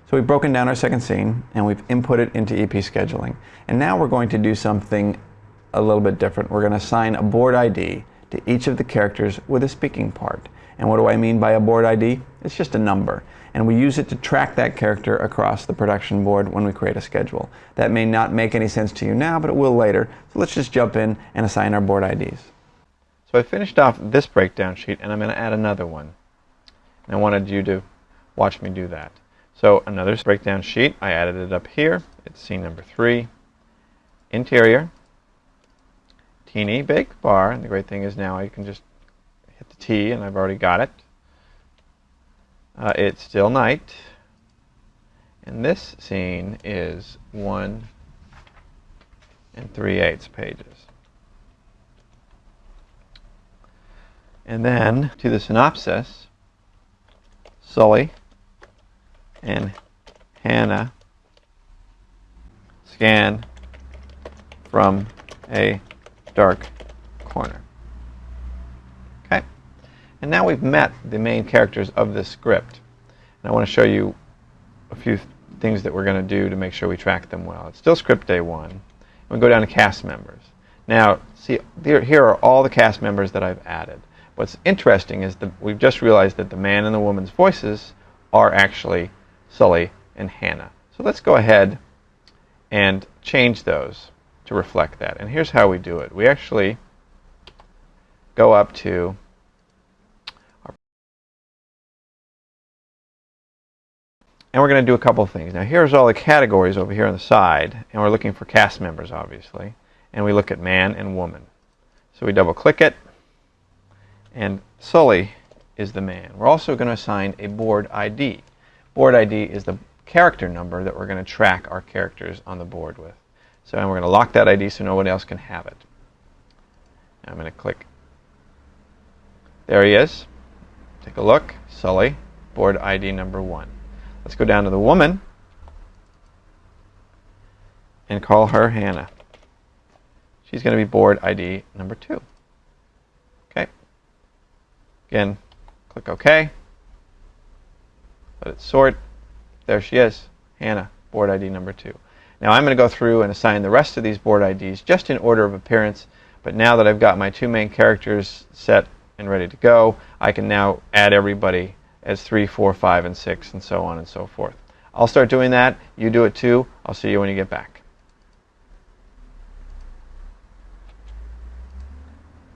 So we've broken down our second scene and we've inputted into EP scheduling. And now we're going to do something a little bit different. We're going to assign a board ID to each of the characters with a speaking part. And what do I mean by a board ID? It's just a number. And we use it to track that character across the production board when we create a schedule. That may not make any sense to you now, but it will later. So let's just jump in and assign our board IDs. So I finished off this breakdown sheet and I'm going to add another one. And I wanted you to watch me do that. So another breakdown sheet, I added it up here. It's scene number 3. Interior. Teeny bake bar. And the great thing is now I can just hit the T and I've already got it. It's still night. And this scene is 1 3/8 pages. And then to the synopsis, Sully and Hannah scan from a dark corner. Okay? And now we've met the main characters of this script. And I want to show you a few things that we're going to do to make sure we track them well. It's still script day 1. We'll go down to cast members. Now, see, here are all the cast members that I've added. What's interesting is that we've just realized that the man and the woman's voices are actually Sully and Hannah. So let's go ahead and change those to reflect that. And here's how we do it. We actually go up to and we're going to do a couple of things. Now here's all the categories over here on the side, and we're looking for cast members, obviously. And we look at man and woman. So we double click it, and Sully is the man. We're also going to assign a board ID. Board ID is the character number that we're going to track our characters on the board with. So and we're going to lock that ID so no one else can have it. Now I'm going to click. There he is. Take a look. Sully, board ID number 1. Let's go down to the woman and call her Hannah. She's going to be board ID number 2. Okay. Again, click OK. Let it sort. There she is, Hannah, board ID number 2. Now I'm going to go through and assign the rest of these board IDs just in order of appearance, but now that I've got my 2 main characters set and ready to go, I can now add everybody as 3, 4, 5, and 6, and so on and so forth. I'll start doing that. You do it too. I'll see you when you get back.